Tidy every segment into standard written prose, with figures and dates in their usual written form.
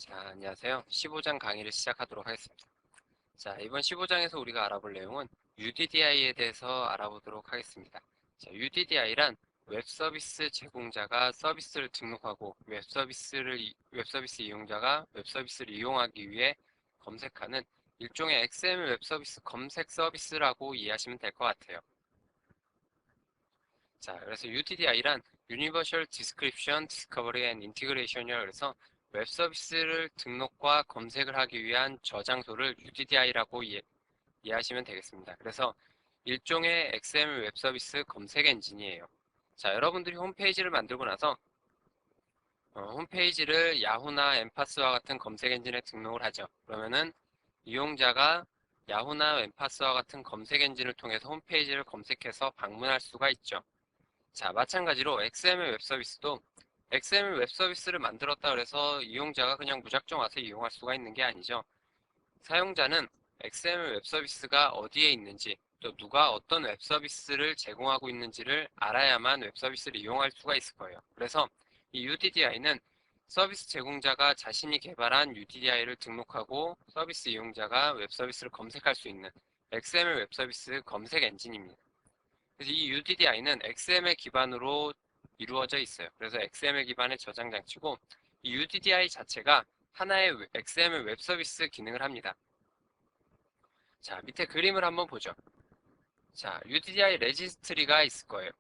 자, 안녕하세요. 15장 강의를 시작하도록 하겠습니다. 자, 이번 15장에서 우리가 알아볼 내용은 UDDI에 대해서 알아보도록 하겠습니다. 자, UDDI란 웹서비스 제공자가 서비스를 등록하고 웹서비스 이용자가 웹서비스를 이용하기 위해 검색하는 일종의 XML 웹서비스 검색 서비스라고 이해하시면 될 것 같아요. 자, 그래서 UDDI란 Universal Description, Discovery and Integration이라 그래서 웹 서비스를 등록과 검색을 하기 위한 저장소를 UDDI라고 이해하시면 되겠습니다. 그래서 일종의 XML 웹 서비스 검색 엔진이에요. 자, 여러분들이 홈페이지를 만들고 나서 홈페이지를 야후나 엠파스와 같은 검색 엔진에 등록을 하죠. 그러면은 이용자가 야후나 엠파스와 같은 검색 엔진을 통해서 홈페이지를 검색해서 방문할 수가 있죠. 자, 마찬가지로 XML 웹 서비스도 XML 웹 서비스를 만들었다 그래서 이용자가 그냥 무작정 와서 이용할 수가 있는 게 아니죠. 사용자는 XML 웹 서비스가 어디에 있는지, 또 누가 어떤 웹 서비스를 제공하고 있는지를 알아야만 웹 서비스를 이용할 수가 있을 거예요. 그래서 이 UDDI는 서비스 제공자가 자신이 개발한 UDDI를 등록하고 서비스 이용자가 웹 서비스를 검색할 수 있는 XML 웹 서비스 검색 엔진입니다. 그래서 이 UDDI는 XML 기반으로 이루어져 있어요. 그래서 XML 기반의 저장 장치고 이 UDDI 자체가 하나의 XML 웹 서비스 기능을 합니다. 자, 밑에 그림을 한번 보죠. 자, UDDI 레지스트리가 있을 거예요.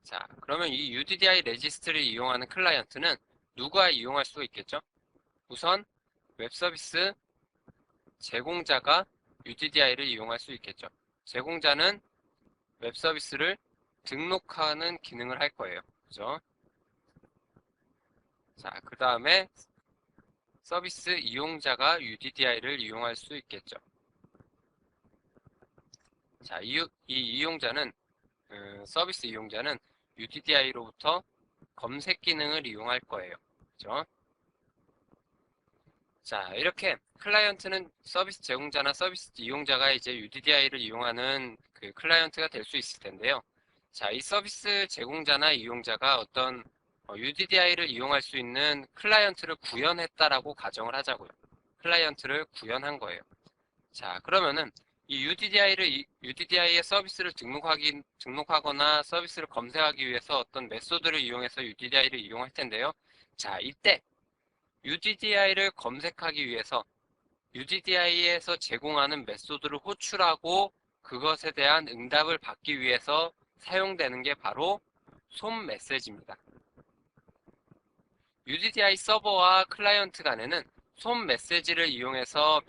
자, 그러면 이 UDDI 레지스트리를 이용하는 클라이언트는 누가 이용할 수 있겠죠? 우선 웹 서비스 제공자가 UDDI를 이용할 수 있겠죠. 제공자는 웹 서비스를 등록하는 기능을 할 거예요. 그죠? 자, 그 다음에 서비스 이용자가 UDDI를 이용할 수 있겠죠. 자, 이 이용자는, 서비스 이용자는 UDDI로부터 검색 기능을 이용할 거예요. 그죠? 자, 이렇게 클라이언트는 서비스 제공자나 서비스 이용자가 이제 UDDI를 이용하는 그 클라이언트가 될 수 있을 텐데요. 자, 이 서비스 제공자나 이용자가 어떤 UDDI를 이용할 수 있는 클라이언트를 구현했다라고 가정을 하자고요. 클라이언트를 구현한 거예요. 자, 그러면은 이 UDDI의 서비스를 등록하거나 서비스를 검색하기 위해서 어떤 메소드를 이용해서 UDDI를 이용할 텐데요. 자, 이때 UDDI를 검색하기 위해서 UDDI에서 제공하는 메소드를 호출하고 그것에 대한 응답을 받기 위해서 사용되는 게 바로 솜 메시지입니다. UDDI 서버와 클라이언트 간에는 솜 메시지를 이용해서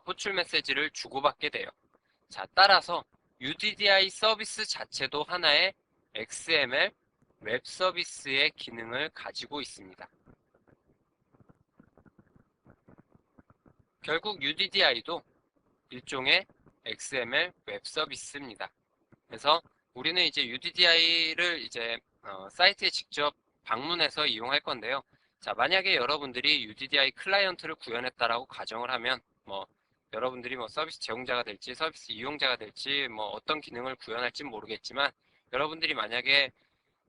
호출 메시지를 주고받게 돼요. 자, 따라서 UDDI 서비스 자체도 하나의 XML 웹 서비스의 기능을 가지고 있습니다. 결국 UDDI도 일종의 XML 웹 서비스입니다. 그래서 우리는 이제 UDDI를 이제 사이트에 직접 방문해서 이용할 건데요. 자, 만약에 여러분들이 UDDI 클라이언트를 구현했다라고 가정을 하면 여러분들이 서비스 제공자가 될지 서비스 이용자가 될지 어떤 기능을 구현할지 모르겠지만 여러분들이 만약에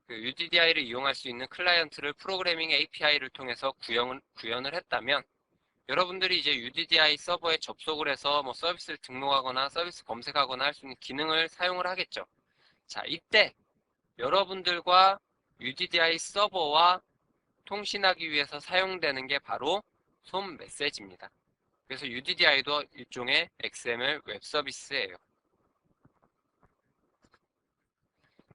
그 UDDI를 이용할 수 있는 클라이언트를 프로그래밍 API를 통해서 구현을 했다면 여러분들이 이제 UDDI 서버에 접속을 해서 서비스를 등록하거나 서비스 검색하거나 할 수 있는 기능을 사용을 하겠죠. 자, 이때 여러분들과 UDDI 서버와 통신하기 위해서 사용되는 게 바로 솜 메시지입니다. 그래서 UDDI도 일종의 XML 웹 서비스예요.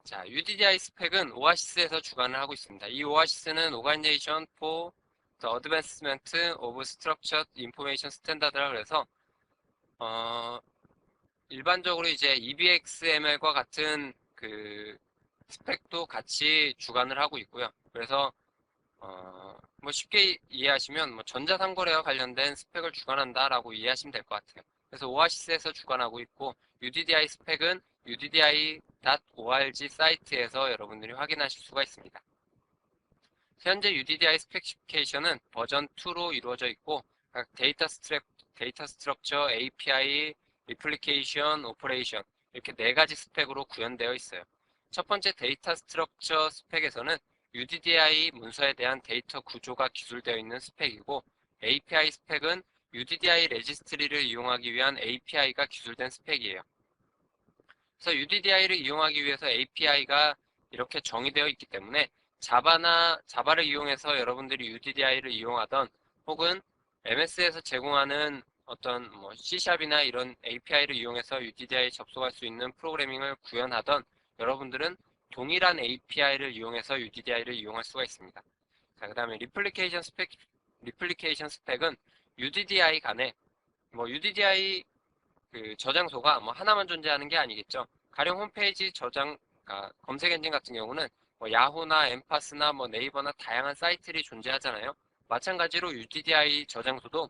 자, UDDI 스펙은 오아시스에서 주관을 하고 있습니다. 이 오아시스는 Organization for the Advancement of Structured Information Standard라 그래서 일반적으로 이제 EBXML과 같은 그 스펙도 같이 주관을 하고 있고요. 그래서 쉽게 이해하시면 전자상거래와 관련된 스펙을 주관한다라고 이해하시면 될 것 같아요. 그래서 오아시스에서 주관하고 있고 UDDI 스펙은 uddi.org 사이트에서 여러분들이 확인하실 수가 있습니다. 현재 UDDI 스페시피케이션은 버전 2로 이루어져 있고 각 데이터 스트럭처, API, 리플리케이션, 오퍼레이션 이렇게 4가지 스펙으로 구현되어 있어요. 첫 번째 데이터 스트럭처 스펙에서는 UDDI 문서에 대한 데이터 구조가 기술되어 있는 스펙이고, API 스펙은 UDDI 레지스트리를 이용하기 위한 API가 기술된 스펙이에요. 그래서 UDDI를 이용하기 위해서 API가 이렇게 정의되어 있기 때문에 자바를 이용해서 여러분들이 UDDI를 이용하던, 혹은 MS에서 제공하는 어떤 C샵이나 이런 API를 이용해서 UDDI에 접속할 수 있는 프로그래밍을 구현하던 여러분들은 동일한 API를 이용해서 UDDI를 이용할 수가 있습니다. 자, 그 다음에 리플리케이션 스펙은 UDDI 간에 UDDI 그 저장소가 하나만 존재하는 게 아니겠죠. 가령 홈페이지 검색 엔진 같은 경우는 야후나 엠파스나 네이버나 다양한 사이트들이 존재하잖아요. 마찬가지로 UDDI 저장소도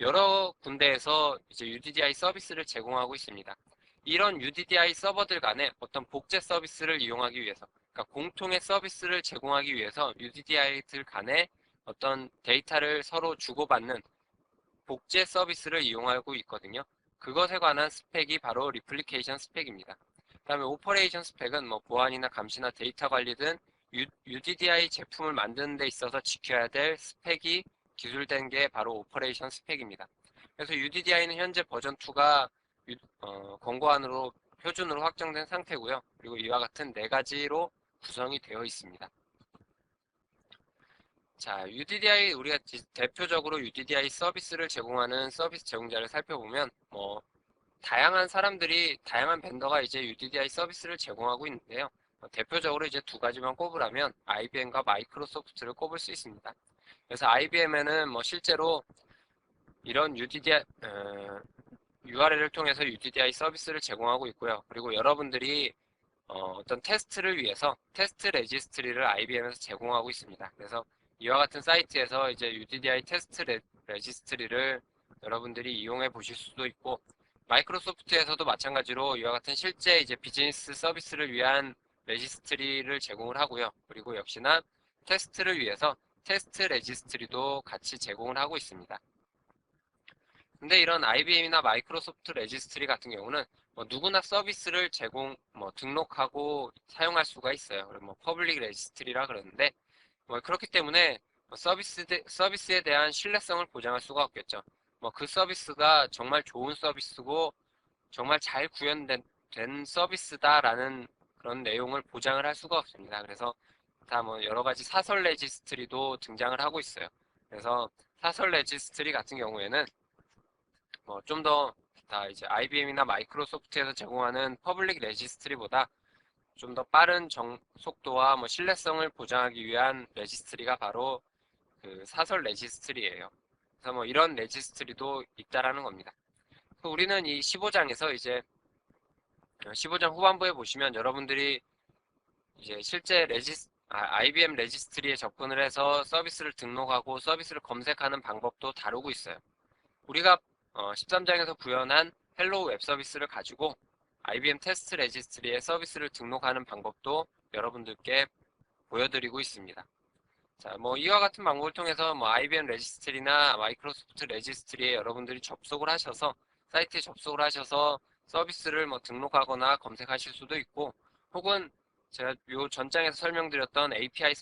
여러 군데에서 이제 UDDI 서비스를 제공하고 있습니다. 이런 UDDI 서버들 간에 어떤 복제 서비스를 이용하기 위해서, 그러니까 공통의 서비스를 제공하기 위해서 UDDI들 간에 어떤 데이터를 서로 주고받는 복제 서비스를 이용하고 있거든요. 그것에 관한 스펙이 바로 리플리케이션 스펙입니다. 그 다음에 오퍼레이션 스펙은 보안이나 감시나 데이터 관리 등 UDDI 제품을 만드는 데 있어서 지켜야 될 스펙이 기술된 게 바로 오퍼레이션 스펙입니다. 그래서 UDDI는 현재 버전 2가 권고안으로 표준으로 확정된 상태고요. 그리고 이와 같은 4가지로 구성이 되어 있습니다. 자, UDDI, 우리가 대표적으로 UDDI 서비스를 제공하는 서비스 제공자를 살펴보면 다양한 사람들이, 다양한 벤더가 이제 UDDI 서비스를 제공하고 있는데요. 대표적으로 이제 2가지만 꼽으라면 IBM과 마이크로소프트를 꼽을 수 있습니다. 그래서 IBM에는 실제로 이런 URL을 통해서 UDDI 서비스를 제공하고 있고요. 그리고 여러분들이 어떤 테스트를 위해서 테스트 레지스트리를 IBM에서 제공하고 있습니다. 그래서 이와 같은 사이트에서 이제 UDDI 테스트 레지스트리를 여러분들이 이용해 보실 수도 있고, 마이크로소프트에서도 마찬가지로 이와 같은 실제 이제 비즈니스 서비스를 위한 레지스트리를 제공을 하고요. 그리고 역시나 테스트를 위해서 테스트 레지스트리도 같이 제공을 하고 있습니다. 근데 이런 IBM이나 마이크로소프트 레지스트리 같은 경우는 누구나 서비스를 등록하고 사용할 수가 있어요. 퍼블릭 레지스트리라 그러는데, 그렇기 때문에 서비스에 대한 신뢰성을 보장할 수가 없겠죠. 그 서비스가 정말 좋은 서비스고 정말 잘 구현된 서비스다라는 그런 내용을 보장을 할 수가 없습니다. 그래서 다 여러 가지 사설 레지스트리도 등장을 하고 있어요. 그래서 사설 레지스트리 같은 경우에는 좀 더 이제 IBM이나 마이크로소프트에서 제공하는 퍼블릭 레지스트리보다 좀 더 빠른 속도와 신뢰성을 보장하기 위한 레지스트리가 바로 그 사설 레지스트리예요. 그래서 이런 레지스트리도 있다라는 겁니다. 우리는 이 15장에서 이제 15장 후반부에 보시면 여러분들이 이제 실제 IBM 레지스트리에 접근을 해서 서비스를 등록하고 서비스를 검색하는 방법도 다루고 있어요. 우리가 13장에서 구현한 헬로우 웹 서비스를 가지고 IBM 테스트 레지스트리에 서비스를 등록하는 방법도 여러분들께 보여드리고 있습니다. 자, 이와 같은 방법을 통해서 IBM 레지스트리나 마이크로소프트 레지스트리에 여러분들이 사이트에 접속을 하셔서 서비스를 등록하거나 검색하실 수도 있고, 혹은 제가 요 전장에서 설명드렸던 API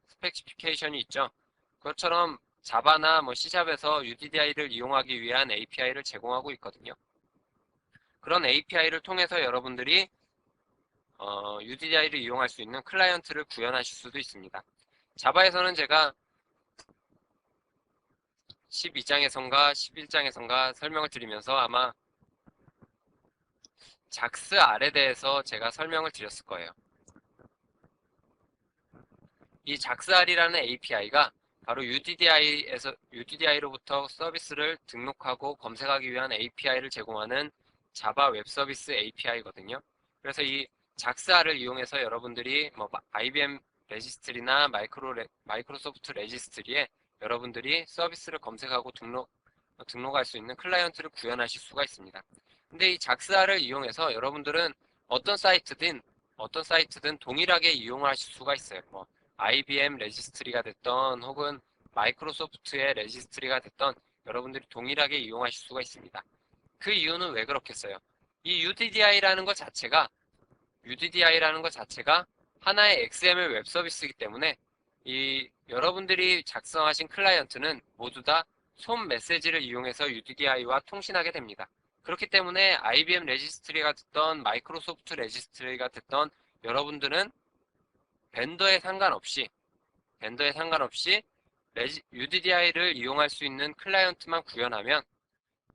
스페시피케이션이 있죠. 그것처럼 자바나 C샵에서 UDDI를 이용하기 위한 API를 제공하고 있거든요. 그런 API를 통해서 여러분들이 UDDI를 이용할 수 있는 클라이언트를 구현하실 수도 있습니다. 자바에서는 제가 12장에선가 11장에선가 설명을 드리면서 아마 작스R에 대해서 제가 설명을 드렸을 거예요. 이 작스R이라는 API가 바로 UDDI로부터 서비스를 등록하고 검색하기 위한 API를 제공하는 자바 웹 서비스 API거든요. 그래서 이 작스R을 이용해서 여러분들이 IBM 레지스트리나 마이크로소프트 레지스트리에 여러분들이 서비스를 검색하고 등록할 수 있는 클라이언트를 구현하실 수가 있습니다. 근데 이 작스R을 이용해서 여러분들은 어떤 사이트든 동일하게 이용하실 수가 있어요. IBM 레지스트리가 됐던 혹은 마이크로소프트의 레지스트리가 됐던 여러분들이 동일하게 이용하실 수가 있습니다. 그 이유는 왜 그렇겠어요? 이 UDDI라는 것 자체가 하나의 XML 웹 서비스이기 때문에 여러분들이 작성하신 클라이언트는 모두 다 솜 메시지를 이용해서 UDDI와 통신하게 됩니다. 그렇기 때문에 IBM 레지스트리가 됐던 마이크로소프트 레지스트리가 됐던 여러분들은 벤더에 상관없이 UDDI를 이용할 수 있는 클라이언트만 구현하면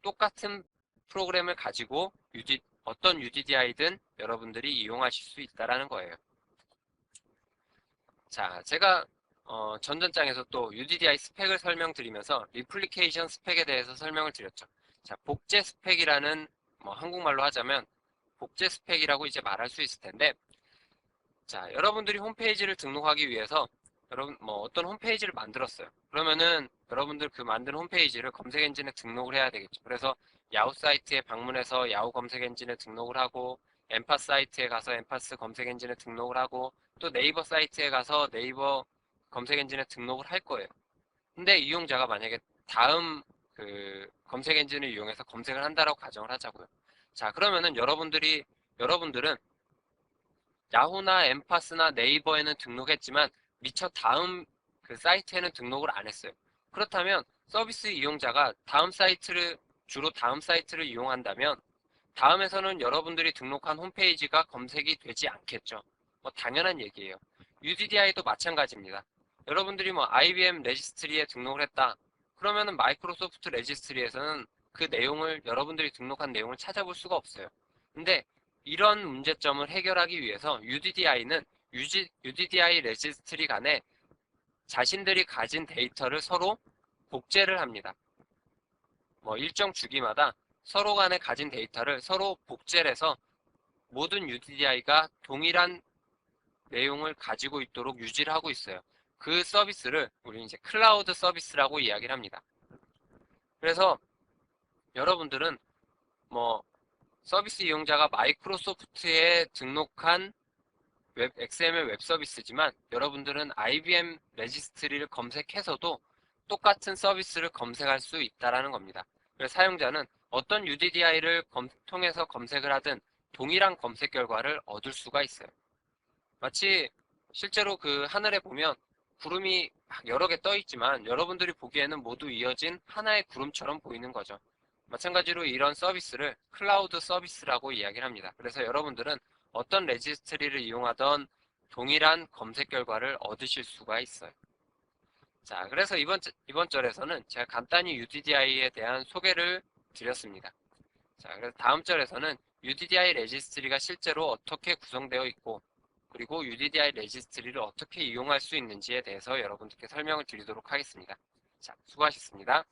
똑같은 프로그램을 가지고 어떤 UDDI든 여러분들이 이용하실 수 있다는 거예요. 자, 제가 전전장에서 또 UDDI 스펙을 설명드리면서 리플리케이션 스펙에 대해서 설명을 드렸죠. 자, 복제 스펙이라는 한국말로 하자면 복제 스펙이라고 이제 말할 수 있을 텐데, 자, 여러분들이 홈페이지를 등록하기 위해서 어떤 홈페이지를 만들었어요. 그러면은 여러분들 그 만든 홈페이지를 검색 엔진에 등록을 해야 되겠죠. 그래서 야후 사이트에 방문해서 야후 검색 엔진에 등록을 하고, 엠파스 사이트에 가서 엠파스 검색 엔진에 등록을 하고, 또 네이버 사이트에 가서 네이버 검색 엔진에 등록을 할 거예요. 근데 이용자가 만약에 다음 그 검색 엔진을 이용해서 검색을 한다라고 가정을 하자고요. 자, 그러면은 여러분들은 야후나 엠파스나 네이버에는 등록했지만 미처 다음 그 사이트에는 등록을 안 했어요. 그렇다면 서비스 이용자가 주로 다음 사이트를 이용한다면 다음에서는 여러분들이 등록한 홈페이지가 검색이 되지 않겠죠. 당연한 얘기예요. UDDI도 마찬가지입니다. 여러분들이 IBM 레지스트리에 등록을 했다. 그러면은 마이크로소프트 레지스트리에서는 그 내용을 여러분들이 등록한 내용을 찾아볼 수가 없어요. 근데 이런 문제점을 해결하기 위해서 UDDI 레지스트리 간에 자신들이 가진 데이터를 서로 복제를 합니다. 일정 주기마다 서로 간에 가진 데이터를 서로 복제를 해서 모든 UDDI가 동일한 내용을 가지고 있도록 유지를 하고 있어요. 그 서비스를 우리 이제 클라우드 서비스라고 이야기를 합니다. 그래서 여러분들은 서비스 이용자가 마이크로소프트에 등록한 XML 웹 서비스지만 여러분들은 IBM 레지스트리를 검색해서도 똑같은 서비스를 검색할 수 있다는 겁니다. 그래서 사용자는 어떤 UDDI를 통해서 검색을 하든 동일한 검색 결과를 얻을 수가 있어요. 마치 실제로 그 하늘에 보면 구름이 여러 개 떠 있지만 여러분들이 보기에는 모두 이어진 하나의 구름처럼 보이는 거죠. 마찬가지로 이런 서비스를 클라우드 서비스라고 이야기를 합니다. 그래서 여러분들은 어떤 레지스트리를 이용하던 동일한 검색 결과를 얻으실 수가 있어요. 자, 그래서 이번 절에서는 제가 간단히 UDDI에 대한 소개를 드렸습니다. 자, 그래서 다음 절에서는 UDDI 레지스트리가 실제로 어떻게 구성되어 있고, 그리고 UDDI 레지스트리를 어떻게 이용할 수 있는지에 대해서 여러분들께 설명을 드리도록 하겠습니다. 자, 수고하셨습니다.